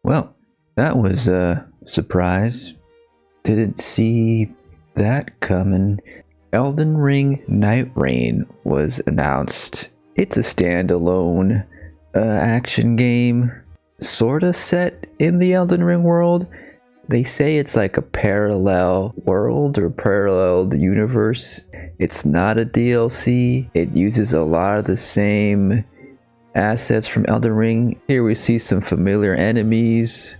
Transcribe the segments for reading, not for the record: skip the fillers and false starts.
Well, that was a surprise. Didn't see that coming. Elden Ring Nightreign was announced. It's a standalone action game, sorta set in the Elden Ring world. They say it's like a parallel world or parallel universe. It's not a DLC. It uses a lot of the same assets from Elden Ring. Here we see some familiar enemies.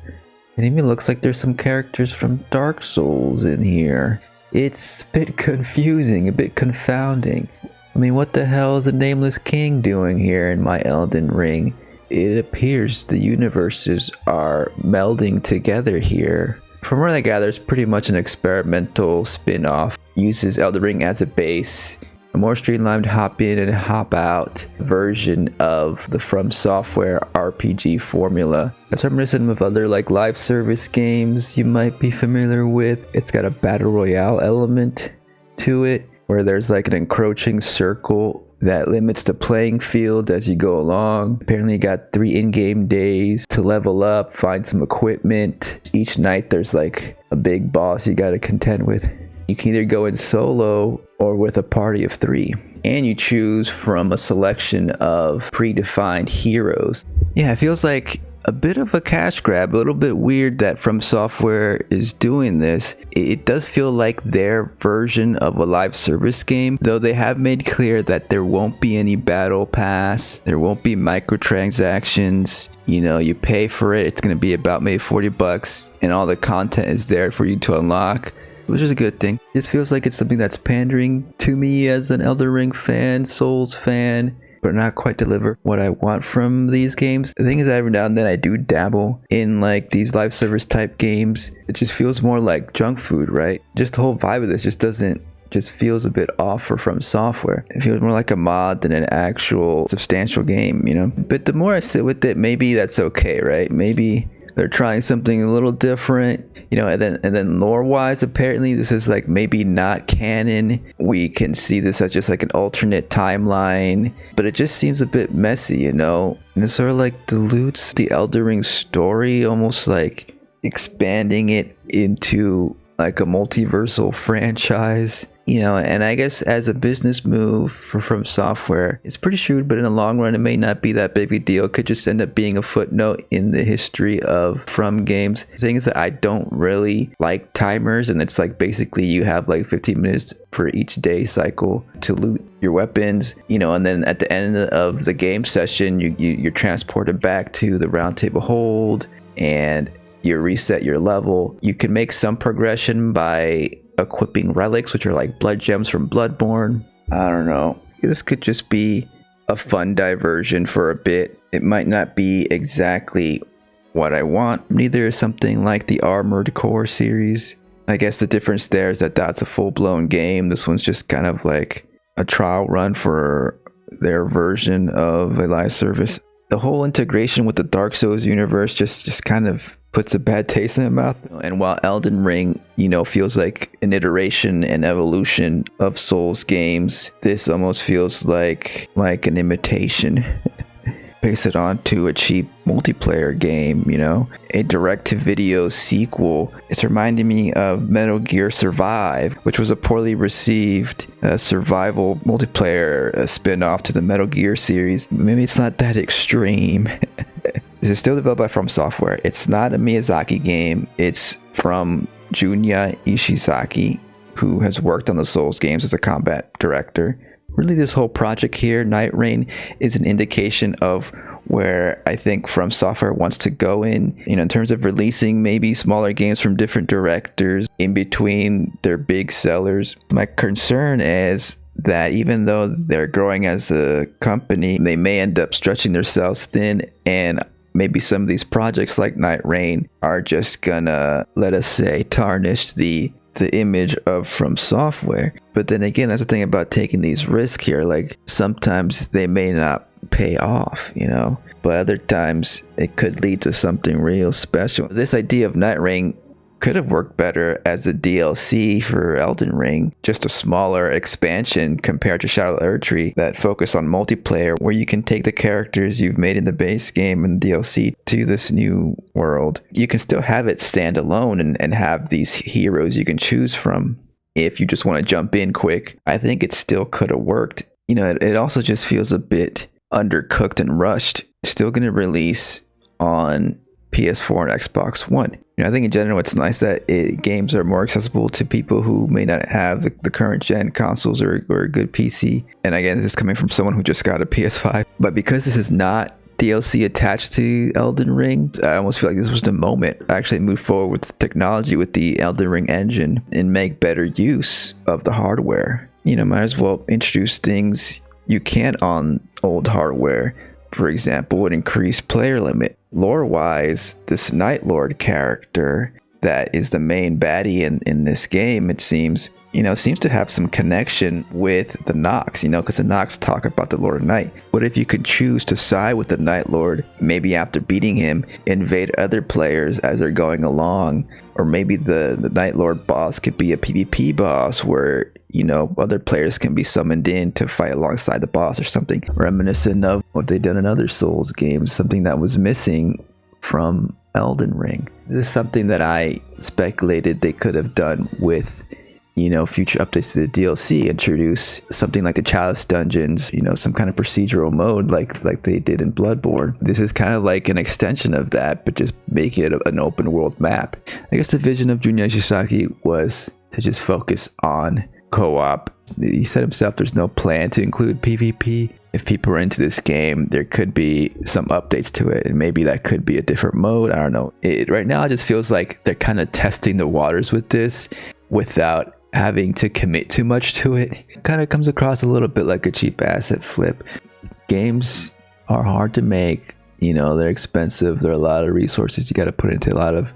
It even looks like there's some characters from Dark Souls in here. It's a bit confusing, a bit confounding. I mean, what the hell is the Nameless King doing here in my Elden Ring? It appears the universes are melding together here. From what I gather, it's pretty much an experimental spin-off. Uses Elden Ring as a base. A more streamlined hop in and hop out version of the From Software RPG formula. That's reminiscent of other like live service games you might be familiar with. It's got a battle royale element to it where there's like an encroaching circle that limits the playing field as you go along. Apparently you got 3 in-game days to level up, find some equipment. Each night there's like a big boss you gotta contend with. You can either go in solo or with a party of 3. And you choose from a selection of predefined heroes. Yeah, it feels like a bit of a cash grab, a little bit weird that From Software is doing this. It does feel like their version of a live service game, though they have made clear that there won't be any battle pass, there won't be microtransactions. You know, you pay for it, it's going to be about maybe $40 and all the content is there for you to unlock, which is a good thing. This feels like it's something that's pandering to me as an Elden Ring fan, Souls fan, but not quite deliver what I want from these games. The thing is, every now and then I do dabble in like these live service type games. It just feels more like junk food, right? Just the whole vibe of this just feels a bit off for From Software. It feels more like a mod than an actual substantial game, you know? But the more I sit with it, maybe that's okay, right? Maybe they're trying something a little different, you know, and then lore-wise, apparently this is like maybe not canon. We can see this as just like an alternate timeline, but it just seems a bit messy, you know, and it sort of like dilutes the Elden Ring story, almost like expanding it into like a multiversal franchise. You know, and I guess as a business move for From Software, it's pretty shrewd, but in the long run, it may not be that big a deal. It could just end up being a footnote in the history of From games. The thing is that I don't really like timers, and it's like basically you have like 15 minutes for each day cycle to loot your weapons, you know, and then at the end of the game session, you're transported back to the round table hold, and you reset your level. You can make some progression by equipping relics, which are like blood gems from Bloodborne. I don't know. This could just be a fun diversion for a bit. It might not be exactly what I want. Neither is something like the Armored Core series. I guess the difference there is that that's a full-blown game. This one's just kind of like a trial run for their version of a live service. The whole integration with the Dark Souls universe just kind of puts a bad taste in my mouth. And while Elden Ring, you know, feels like an iteration and evolution of Souls games, this almost feels like an imitation. Base it onto a cheap multiplayer game, you know, a direct-to-video sequel. It's reminding me of Metal Gear Survive, which was a poorly received survival multiplayer spin-off to the Metal Gear series. Maybe it's not that extreme. This is still developed by From Software. It's not a Miyazaki game. It's from Junya Ishizaki, who has worked on the Souls games as a combat director. Really, this whole project here, Nightreign, is an indication of where I think From Software wants to go in, you know, in terms of releasing maybe smaller games from different directors in between their big sellers. My concern is that even though they're growing as a company, they may end up stretching themselves thin, and maybe some of these projects like Nightreign are just gonna, let us say, tarnish the image of From Software. But then again, that's the thing about taking these risks here. Like, sometimes they may not pay off, you know, but other times it could lead to something real special. This idea of Nightreign could have worked better as a DLC for Elden Ring, just a smaller expansion compared to Shadow Erdtree that focus on multiplayer, where you can take the characters you've made in the base game and DLC to this new world. You can still have it stand alone and have these heroes you can choose from. If you just want to jump in quick, I think it still could have worked. It also just feels a bit undercooked and rushed. Still going to release on PS4 and Xbox One. I think in general it's nice that games are more accessible to people who may not have the current gen consoles or a good PC. And again, this is coming from someone who just got a PS5. But because this is not DLC attached to Elden Ring, I almost feel like this was the moment to actually move forward with technology with the Elden Ring engine and make better use of the hardware. Might as well introduce things you can't on old hardware. For example, an increased player limit. Lore-wise, this Night Lord character that is the main baddie in this game, it seems to have some connection with the Nox, because the Nox talk about the Lord of Night. What if you could choose to side with the Night Lord, maybe after beating him, invade other players as they're going along? Or maybe the Night Lord boss could be a PvP boss where other players can be summoned in to fight alongside the boss or something, reminiscent of what they've done in other Souls games, something that was missing from Elden Ring. This is something that I speculated they could have done with future updates to the DLC. Introduce something like the Chalice dungeons, some kind of procedural mode like they did in Bloodborne. This is kind of like an extension of that, but just make it an open world map. I guess the vision of Junya Shisaki was to just focus on co-op. He said himself there's no plan to include PvP. If people are into this game, there could be some updates to it, and maybe that could be a different mode. I don't know. Right now it just feels like they're kind of testing the waters with this without having to commit too much to it. Kind of comes across a little bit like a cheap asset flip. Games are hard to make, they're expensive. There are a lot of resources you got to put into, a lot of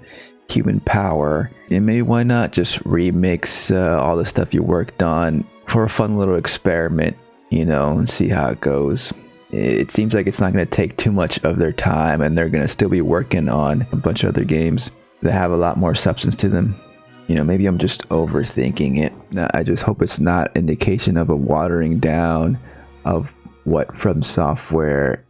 human power, and maybe why not just remix all the stuff you worked on for a fun little experiment, and see how it goes. It seems like it's not going to take too much of their time, and they're going to still be working on a bunch of other games that have a lot more substance to them. Maybe I'm just overthinking it. I just hope it's not indication of a watering down of what From Software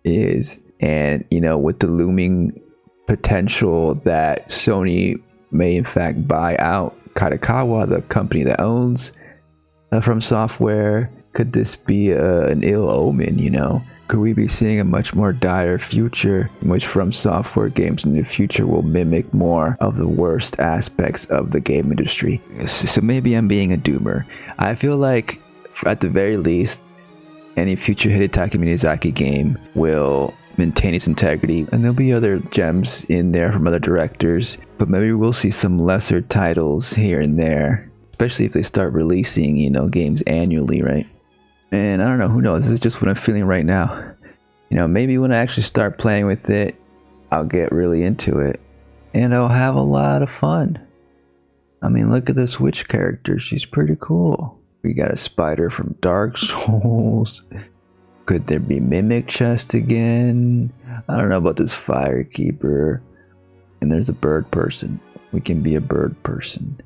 is. And, with the looming potential that Sony may in fact buy out Kadokawa, the company that owns From Software, could this be an ill omen, Could we be seeing a much more dire future in which From Software games in the future will mimic more of the worst aspects of the game industry? So maybe I'm being a doomer. I feel like, at the very least, any future Hidetaka Miyazaki game will maintain its integrity, and there'll be other gems in there from other directors, but maybe we'll see some lesser titles here and there, especially if they start releasing, games annually, right? And I don't know, who knows? This is just what I'm feeling right now. Maybe when I actually start playing with it, I'll get really into it, and I'll have a lot of fun. I mean, look at this witch character. She's pretty cool. We got a spider from Dark Souls. Could there be Mimic Chest again? I don't know about this Firekeeper. And there's a bird person. We can be a bird person.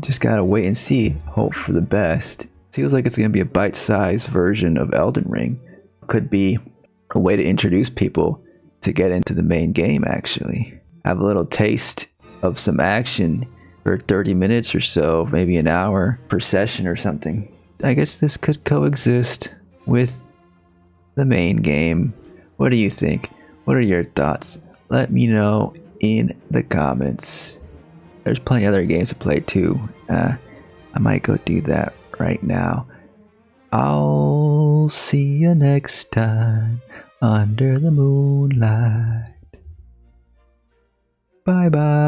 Just gotta wait and see. Hope for the best. Feels like it's gonna be a bite-sized version of Elden Ring. Could be a way to introduce people to get into the main game, actually. Have a little taste of some action for 30 minutes or so, maybe an hour per session or something. I guess this could coexist with the main game. What do you think? What are your thoughts? Let me know in the comments. There's plenty of other games to play too. I might go do that right now. I'll see you next time under the moonlight. Bye bye.